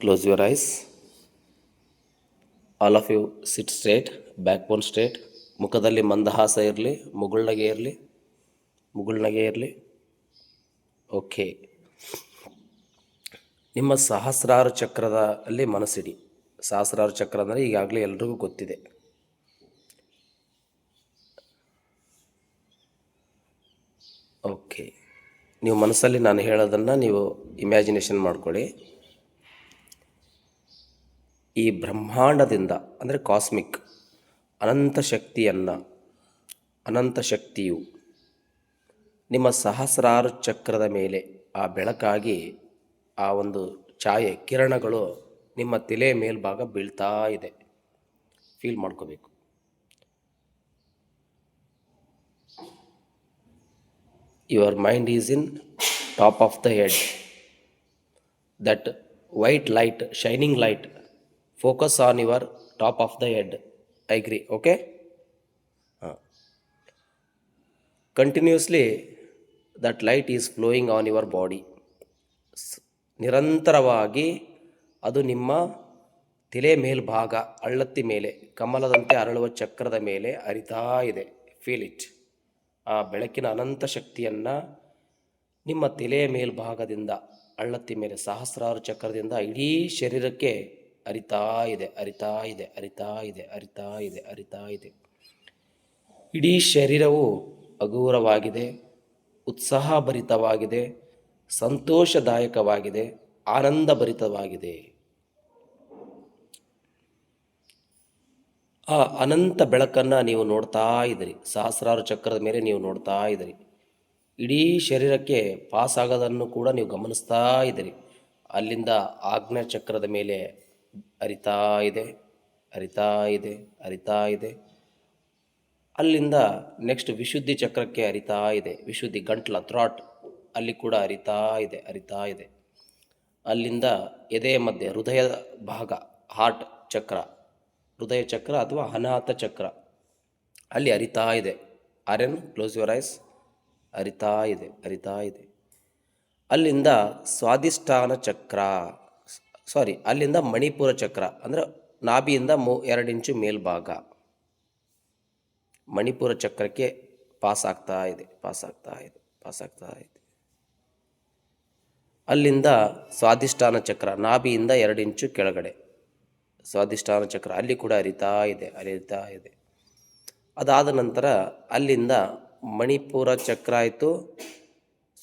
Close your eyes. All of you sit straight, backbone straight. ಮುಖದಲ್ಲಿ ಮಂದಹಾಸ ಇರಲಿ, ಮುಗುಳ್ನಗೆ ಇರಲಿ. ಓಕೆ. ನಿಮ್ಮ ಸಹಸ್ರಾರು ಚಕ್ರದಲ್ಲಿ ಮನಸ್ಸಿಡಿ. ಸಹಸ್ರಾರು ಚಕ್ರ ಅಂದರೆ ಈಗಾಗಲೇ ಎಲ್ರಿಗೂ ಗೊತ್ತಿದೆ. ಓಕೆ. ನೀವು ಮನಸ್ಸಲ್ಲಿ ನಾನು ಹೇಳೋದನ್ನು ನೀವು ಇಮ್ಯಾಜಿನೇಷನ್ ಮಾಡ್ಕೊಳ್ಳಿ. ಈ ಬ್ರಹ್ಮಾಂಡದಿಂದ ಅಂದರೆ ಕಾಸ್ಮಿಕ್ ಅನಂತ ಶಕ್ತಿಯು ನಿಮ್ಮ ಸಹಸ್ರಾರು ಚಕ್ರದ ಮೇಲೆ ಆ ಬೆಳಕಾಗಿ ಆ ಒಂದು ಛಾಯೆ ಕಿರಣಗಳು ನಿಮ್ಮ ತಲೆ ಮೇಲ್ಭಾಗ ಬೀಳ್ತಾ ಇದೆ. ಫೀಲ್ ಮಾಡ್ಕೋಬೇಕು. Your mind is in top of the head. That white light, shining light, focus on your top of the head. I agree. Okay. Continuously that light is flowing on your body. ನಿರಂತರವಾಗಿ ಅದು ನಿಮ್ಮ ತಲೆ ಮೇಲ್ಭಾಗ ಅಳ್ಳತ್ತಿ ಮೇಲೆ ಕಮಲದಂತೆ ಅರಳುವ ಚಕ್ರದ ಮೇಲೆ ಹರಿತಾ ಇದೆ. Feel it. ಆ ಬೆಳಕಿನ ಅನಂತ ಶಕ್ತಿಯನ್ನು ನಿಮ್ಮ ತಲೆ ಮೇಲ್ಭಾಗದಿಂದ ಅಳ್ಳತ್ತಿ ಮೇಲೆ ಸಹಸ್ರಾರು ಚಕ್ರದಿಂದ ಇಡೀ ಶರೀರಕ್ಕೆ ಅರಿತಾ ಇದೆ. ಇಡೀ ಶರೀರವು ಹಗುರವಾಗಿದೆ, ಉತ್ಸಾಹಭರಿತವಾಗಿದೆ, ಸಂತೋಷದಾಯಕವಾಗಿದೆ, ಆನಂದಭರಿತವಾಗಿದೆ. ಆ ಅನಂತ ಬೆಳಕನ್ನು ನೀವು ನೋಡ್ತಾ ಇದ್ದೀರಿ. ಸಹಸ್ರಾರು ಚಕ್ರದ ಮೇಲೆ ನೀವು ನೋಡ್ತಾ ಇದ್ದೀರಿ. ಇಡೀ ಶರೀರಕ್ಕೆ ಪಾಸ್ ಆಗೋದನ್ನು ಕೂಡ ನೀವು ಗಮನಿಸ್ತಾ ಇದ್ದೀರಿ. ಅಲ್ಲಿಂದ ಆಜ್ಞಾ ಚಕ್ರದ ಮೇಲೆ ಹರಿತಾ ಇದೆ. ಅಲ್ಲಿಂದ ನೆಕ್ಸ್ಟ್ ವಿಶುದ್ಧಿ ಚಕ್ರಕ್ಕೆ ಹರಿತಾ ಇದೆ. ವಿಶುದ್ಧಿ ಗಂಟ್ಲ, ಥ್ರಾಟ್, ಅಲ್ಲಿ ಕೂಡ ಹರಿತಾ ಇದೆ. ಅಲ್ಲಿಂದ ಎದೆಯ ಮಧ್ಯೆ ಹೃದಯ ಭಾಗ, ಹಾರ್ಟ್ ಚಕ್ರ, ಹೃದಯ ಚಕ್ರ ಅಥವಾ ಅನಾಹತ ಚಕ್ರ, ಅಲ್ಲಿ ಹರಿತಾ ಇದೆ. Aryan, close your eyes. ಹರಿತಾ ಇದೆ. ಅಲ್ಲಿಂದ ಸ್ವಾಧಿಷ್ಠಾನ ಚಕ್ರ, ಅಲ್ಲಿಂದ ಮಣಿಪುರ ಚಕ್ರ ಅಂದರೆ ನಾಭಿಯಿಂದ 2 ಇಂಚು ಮೇಲ್ಭಾಗ ಮಣಿಪುರ ಚಕ್ರಕ್ಕೆ ಪಾಸ್ ಆಗ್ತಾ ಇದೆ. ಅಲ್ಲಿಂದ ಸ್ವಾಧಿಷ್ಠಾನ ಚಕ್ರ, ನಾಭಿಯಿಂದ 2 ಇಂಚು ಕೆಳಗಡೆ ಸ್ವಾಧಿಷ್ಠಾನ ಚಕ್ರ, ಅಲ್ಲಿ ಕೂಡ ಹರಿತಾ ಇದೆ. ಅದಾದ ನಂತರ ಅಲ್ಲಿಂದ ಮಣಿಪುರ ಚಕ್ರ ಆಯಿತು,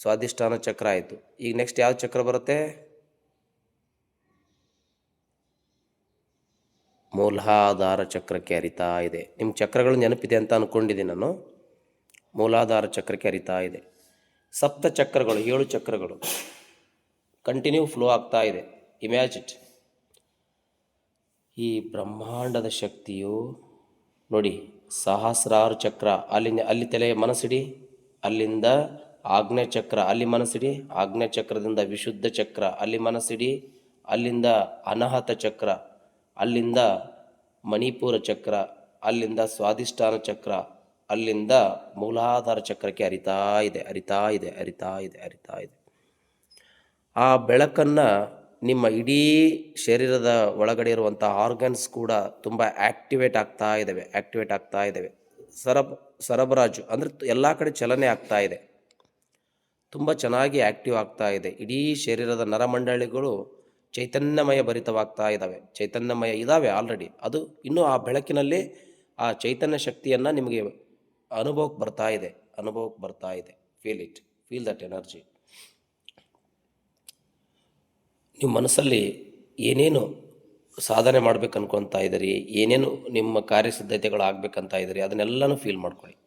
ಸ್ವಾಧಿಷ್ಠಾನ ಚಕ್ರ ಆಯಿತು. ಈಗ ನೆಕ್ಸ್ಟ್ ಯಾವ ಚಕ್ರ ಬರುತ್ತೆ? ಮೂಲಾಧಾರ ಚಕ್ರಕ್ಕೆ ಹರಿತಾ ಇದೆ. ನಿಮ್ಮ ಚಕ್ರಗಳು ನೆನಪಿದೆ ಅಂತ ಅಂದ್ಕೊಂಡಿದ್ದೀನಿ ನಾನು. ಮೂಲಾಧಾರ ಚಕ್ರಕ್ಕೆ ಹರಿತಾ ಇದೆ. ಸಪ್ತ ಚಕ್ರಗಳು, 7 ಚಕ್ರಗಳು ಕಂಟಿನ್ಯೂ ಫ್ಲೋ ಆಗ್ತಾ ಇದೆ. ಇಮ್ಯಾಜಿಟ್. ಈ ಬ್ರಹ್ಮಾಂಡದ ಶಕ್ತಿಯು ನೋಡಿ, ಸಹಸ್ರಾರು ಚಕ್ರ, ಅಲ್ಲಿ ತಲೆ ಮನಸ್ಸಿಡಿ. ಅಲ್ಲಿಂದ ಆಗ್ನೇಯ ಚಕ್ರ, ಅಲ್ಲಿ ಮನಸ್ಸಿಡಿ. ಆಗ್ನೇಯ ಚಕ್ರದಿಂದ ವಿಶುದ್ಧ ಚಕ್ರ, ಅಲ್ಲಿ ಮನಸ್ಸಿಡಿ. ಅಲ್ಲಿಂದ ಅನಾಹತ ಚಕ್ರ, ಅಲ್ಲಿಂದ ಮಣಿಪುರ ಚಕ್ರ, ಅಲ್ಲಿಂದ ಸ್ವಾಧಿಷ್ಠಾನ ಚಕ್ರ, ಅಲ್ಲಿಂದ ಮೂಲಾಧಾರ ಚಕ್ರಕ್ಕೆ ಹರಿತಾ ಇದೆ. ಆ ಬೆಳಕನ್ನು ನಿಮ್ಮ ಇಡೀ ಶರೀರದ ಒಳಗಡೆ ಇರುವಂಥ ಆರ್ಗನ್ಸ್ ಕೂಡ ತುಂಬ ಆ್ಯಕ್ಟಿವೇಟ್ ಆಗ್ತಾ ಇದ್ದಾವೆ. ಸರಬರಾಜು ಅಂದರೆ ಎಲ್ಲ ಕಡೆ ಚಲನೆ ಆಗ್ತಾ ಇದೆ. ತುಂಬ ಚೆನ್ನಾಗಿ ಆ್ಯಕ್ಟಿವ್ ಆಗ್ತಾ ಇದೆ. ಇಡೀ ಶರೀರದ ನರಮಂಡಳಿಗಳು ಚೈತನ್ಯಮಯ ಭರಿತವಾಗ್ತಾ ಇದ್ದಾವೆ ಆಲ್ರೆಡಿ. ಅದು ಇನ್ನೂ ಆ ಬೆಳಕಿನಲ್ಲಿ ಆ ಚೈತನ್ಯ ಶಕ್ತಿಯನ್ನು ನಿಮಗೆ ಅನುಭವಕ್ಕೆ ಬರ್ತಾ ಇದೆ. Feel it. Feel that energy. ನೀವು ಮನಸ್ಸಲ್ಲಿ ಏನೇನು ಸಾಧನೆ ಮಾಡ್ಬೇಕು ಅನ್ಕೊತಾ ಇದ್ದೀರಿ, ಏನೇನು ನಿಮ್ಮ ಕಾರ್ಯಸಿದ್ಧತೆಗಳು ಆಗಬೇಕಂತ ಇದ್ದೀರಿ, ಅದನ್ನೆಲ್ಲನೂ ಫೀಲ್ ಮಾಡ್ಕೊಳ್ಳಿ.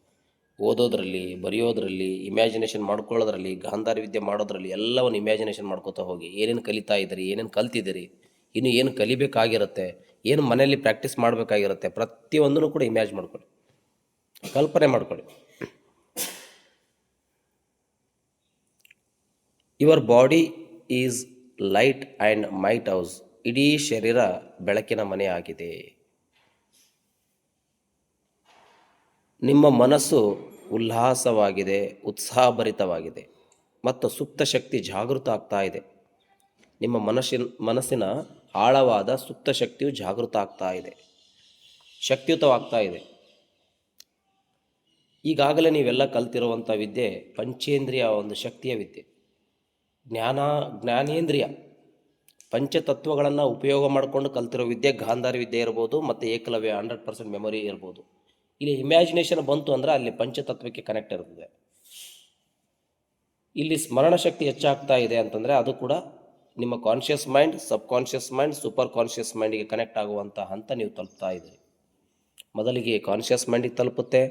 ಓದೋದ್ರಲ್ಲಿ, ಬರೆಯೋದ್ರಲ್ಲಿ, ಇಮ್ಯಾಜಿನೇಷನ್ ಮಾಡ್ಕೊಳ್ಳೋದ್ರಲ್ಲಿ, ಗಾಂಧಾರಿ ವಿದ್ಯೆ ಮಾಡೋದ್ರಲ್ಲಿ ಎಲ್ಲವನ್ನು ಇಮ್ಯಾಜಿನೇಷನ್ ಮಾಡ್ಕೋತಾ ಹೋಗಿ. ಏನೇನು ಕಲಿತಾ ಇದ್ದೀರಿ, ಏನೇನು ಕಲ್ತಿದ್ದೀರಿ, ಇನ್ನು ಏನು ಕಲಿಬೇಕಾಗಿರುತ್ತೆ, ಏನು ಮನೆಯಲ್ಲಿ ಪ್ರಾಕ್ಟೀಸ್ ಮಾಡಬೇಕಾಗಿರುತ್ತೆ, ಪ್ರತಿಯೊಂದನ್ನು ಕೂಡ ಇಮ್ಯಾಜ್ ಮಾಡ್ಕೊಳ್ಳಿ, ಕಲ್ಪನೆ ಮಾಡ್ಕೊಳ್ಳಿ. Your body is light and might house. ಇಡೀ ಶರೀರ ಬೆಳಕಿನ ಮನೆ ಆಗಿದೆ. ನಿಮ್ಮ ಮನಸ್ಸು ಉಲ್ಲಾಸವಾಗಿದೆ, ಉತ್ಸಾಹಭರಿತವಾಗಿದೆ ಮತ್ತು ಸುಪ್ತ ಶಕ್ತಿ ಜಾಗೃತ ಆಗ್ತಾ ಇದೆ. ನಿಮ್ಮ ಮನಸ್ಸಿನ ಆಳವಾದ ಸುಪ್ತ ಶಕ್ತಿಯು ಜಾಗೃತ ಆಗ್ತಾ ಇದೆ, ಶಕ್ತಿಯುತವಾಗ್ತಾ ಇದೆ. ಈಗಾಗಲೇ ನೀವೆಲ್ಲ ಕಲ್ತಿರುವಂಥ ವಿದ್ಯೆ ಪಂಚೇಂದ್ರಿಯ ಒಂದು ಶಕ್ತಿಯ ವಿದ್ಯೆ, ಜ್ಞಾನೇಂದ್ರಿಯ ಪಂಚತತ್ವಗಳನ್ನು ಉಪಯೋಗ ಮಾಡಿಕೊಂಡು ಕಲ್ತಿರೋ ವಿದ್ಯೆ ಗಾಂಧಾರಿ ವಿದ್ಯೆ ಇರ್ಬೋದು, ಮತ್ತು ಏಕಲವ್ಯ 100% ಮೆಮೊರಿ ಇರ್ಬೋದು. ಇಲ್ಲಿ ಇಮ್ಯಾಜಿನೇಷನ್ ಬಂತು ಅಂದರೆ ಅಲ್ಲಿ ಪಂಚತತ್ವಕ್ಕೆ ಕನೆಕ್ಟ್ ಇರ್ತದೆ. ಇಲ್ಲಿ ಸ್ಮರಣ ಶಕ್ತಿ ಹೆಚ್ಚಾಗ್ತಾ ಇದೆ ಅಂತಂದರೆ ಅದು ಕೂಡ ನಿಮ್ಮ conscious mind, subconscious mind, super conscious ಮೈಂಡಿಗೆ ಕನೆಕ್ಟ್ ಆಗುವಂಥ ಹಂತ ನೀವು ತಲುಪ್ತಾ ಇದ್ದೀರಿ. ಮೊದಲಿಗೆ ಕಾನ್ಷಿಯಸ್ ಮೈಂಡಿಗೆ ತಲುಪುತ್ತೆ,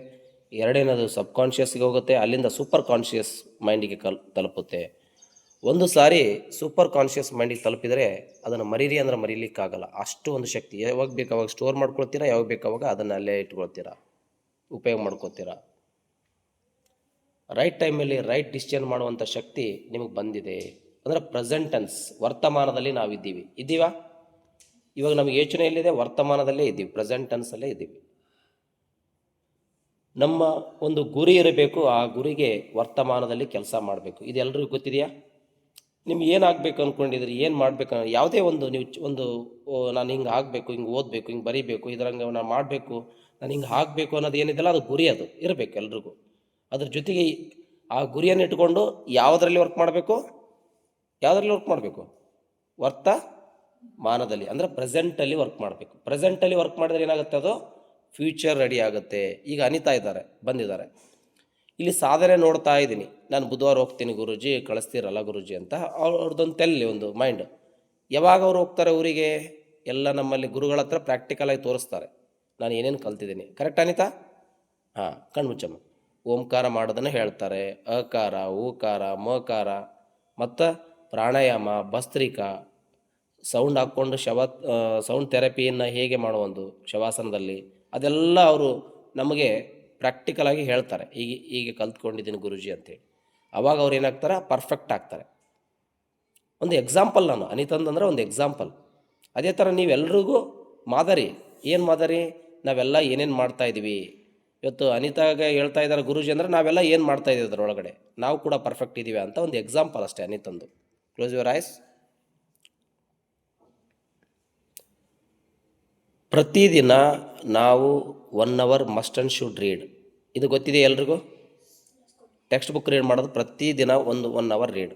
ಎರಡನೇದು ಸಬ್ ಕಾನ್ಷಿಯಸ್ಗೆ ಹೋಗುತ್ತೆ, ಅಲ್ಲಿಂದ ಸೂಪರ್ ಕಾನ್ಷಿಯಸ್ ಮೈಂಡಿಗೆ ತಲುಪುತ್ತೆ. ಒಂದು ಸಾರಿ ಸೂಪರ್ ಕಾನ್ಷಿಯಸ್ ಮೈಂಡಿಗೆ ತಲುಪಿದರೆ ಅದನ್ನು ಮರೀರಿ ಅಂದ್ರೆ ಮರೀಲಿಕ್ಕಾಗಲ್ಲ. ಅಷ್ಟು ಒಂದು ಶಕ್ತಿ. ಯಾವಾಗ ಬೇಕು ಅವಾಗ ಸ್ಟೋರ್ ಮಾಡ್ಕೊಳ್ತೀರಾ, ಯಾವಾಗ ಬೇಕಾವಾಗ ಅದನ್ನು ಅಲ್ಲೇ ಇಟ್ಕೊಳ್ತೀರಾ, ಉಪಯೋಗ ಮಾಡ್ಕೊತೀರಾ. ರೈಟ್ ಟೈಮಲ್ಲಿ ರೈಟ್ ಡಿಸಿಷನ್ ಮಾಡುವಂಥ ಶಕ್ತಿ ನಿಮಗೆ ಬಂದಿದೆ ಅಂದರೆ ಪ್ರೆಸೆಂಟೆನ್ಸ್, ವರ್ತಮಾನದಲ್ಲಿ ನಾವಿದ್ದೀವಿ. ಇದ್ದೀವಾ? ಇವಾಗ ನಮಗೆ ಯೋಚನೆ ಎಲ್ಲಿದೆ? ವರ್ತಮಾನದಲ್ಲೇ ಇದ್ದೀವಿ, ಪ್ರೆಸೆಂಟೆನ್ಸಲ್ಲೇ ಇದ್ದೀವಿ. ನಮ್ಮ ಒಂದು ಗುರಿ ಇರಬೇಕು, ಆ ಗುರಿಗೆ ವರ್ತಮಾನದಲ್ಲಿ ಕೆಲಸ ಮಾಡಬೇಕು. ಇದೆಲ್ಲರಿಗೂ ಗೊತ್ತಿದೆಯಾ? ನಿಮ್ಗೆ ಏನಾಗಬೇಕು ಅಂದ್ಕೊಂಡಿದ್ರಿ, ಏನು ಮಾಡಬೇಕು, ಯಾವುದೇ ಒಂದು ನೀವು ಒಂದು ನಾನು ಹಿಂಗೆ ಆಗಬೇಕು, ಹಿಂಗೆ ಓದಬೇಕು, ಹಿಂಗೆ ಬರೀಬೇಕು, ಇದರಂಗೆ ನಾನು ಮಾಡಬೇಕು, ನಾನು ಹಿಂಗೆ ಆಗಬೇಕು ಅನ್ನೋದು ಏನಿದೆಯಲ್ಲ ಅದು ಗುರಿ, ಅದು ಇರಬೇಕು ಎಲ್ರಿಗೂ. ಅದ್ರ ಜೊತೆಗೆ ಆ ಗುರಿಯನ್ನು ಇಟ್ಕೊಂಡು ಯಾವುದರಲ್ಲಿ ವರ್ಕ್ ಮಾಡಬೇಕು? ವರ್ತಮಾನದಲ್ಲಿ ಅಂದರೆ ಪ್ರೆಸೆಂಟಲ್ಲಿ ವರ್ಕ್ ಮಾಡಬೇಕು. ಪ್ರೆಸೆಂಟಲ್ಲಿ ವರ್ಕ್ ಮಾಡಿದ್ರೆ ಏನಾಗುತ್ತೆ? ಅದು ಫ್ಯೂಚರ್ ರೆಡಿ ಆಗುತ್ತೆ. ಈಗ ಅನಿತಾ ಇದ್ದಾರೆ, ಬಂದಿದ್ದಾರೆ. ಇಲ್ಲಿ ಸಾಧನೆ ನೋಡ್ತಾ ಇದ್ದೀನಿ, ನಾನು ಬುಧವಾರ ಹೋಗ್ತೀನಿ ಗುರೂಜಿ, ಕಳಿಸ್ತೀರಲ್ಲ ಗುರೂಜಿ ಅಂತ ಅವ್ರದ್ದೊಂದು ತೆಲ್ಲಿ ಒಂದು ಮೈಂಡ್. ಯಾವಾಗ ಅವ್ರು ಹೋಗ್ತಾರೆ ಊರಿಗೆ? ಎಲ್ಲ ನಮ್ಮಲ್ಲಿ ಗುರುಗಳ ಹತ್ರ ಪ್ರಾಕ್ಟಿಕಲಾಗಿ ತೋರಿಸ್ತಾರೆ ನಾನು ಏನೇನು ಕಲ್ತಿದ್ದೀನಿ. ಕರೆಕ್ಟ್ ಅನಿತಾ? ಹಾಂ, ಕಣ್ಮುಚ್ಚಮ್ಮ. ಓಂಕಾರ ಮಾಡೋದನ್ನು ಹೇಳ್ತಾರೆ, ಅಕಾರ, ಊಕಾರ, ಮಕಾರ, ಮತ್ತು ಪ್ರಾಣಾಯಾಮ, ಭಸ್ತ್ರಿಕಾ, ಸೌಂಡ್ ಹಾಕ್ಕೊಂಡು ಸೌಂಡ್ ಥೆರಪಿಯನ್ನು ಹೇಗೆ ಮಾಡುವುದು ಶವಾಸನದಲ್ಲಿ, ಅದೆಲ್ಲ ಅವರು ನಮಗೆ ಪ್ರಾಕ್ಟಿಕಲಾಗಿ ಹೇಳ್ತಾರೆ. ಹೀಗೆ ಕಲ್ತ್ಕೊಂಡಿದ್ದೀನಿ ಗುರೂಜಿ ಅಂತೇಳಿ. ಆವಾಗ ಅವ್ರು ಏನಾಗ್ತಾರೆ? ಪರ್ಫೆಕ್ಟ್ ಆಗ್ತಾರೆ. ಒಂದು ಎಕ್ಸಾಂಪಲ್ ನಾನು ಅನಿತಂದ್ರೆ ಒಂದು ಎಕ್ಸಾಂಪಲ್. ಅದೇ ಥರ ನೀವೆಲ್ರಿಗೂ ಮಾದರಿ. ಏನು ಮಾದರಿ? ನಾವೆಲ್ಲ ಏನೇನು ಮಾಡ್ತಾಯಿದ್ದೀವಿ ಇವತ್ತು. ಅನಿತಾಗೆ ಹೇಳ್ತಾ ಇದ್ದಾರೆ ಗುರೂಜಿ ಅಂದರೆ ನಾವೆಲ್ಲ ಏನು ಮಾಡ್ತಾಯಿದ್ದೀವಿ ಅದರೊಳಗಡೆ, ನಾವು ಕೂಡ ಪರ್ಫೆಕ್ಟ್ ಇದ್ದೀವಿ ಅಂತ ಒಂದು ಎಕ್ಸಾಂಪಲ್ ಅಷ್ಟೇ ಅನಿತಂದು. Close your ice. ಪ್ರತಿದಿನ ನಾವು 1 hour must and should read. ಇದು ಗೊತ್ತಿದೆ ಎಲ್ರಿಗೂ? ಟೆಕ್ಸ್ಟ್ ಬುಕ್ ರೀಡ್ ಮಾಡೋದು ಪ್ರತಿದಿನ 1 hour ರೀಡ್.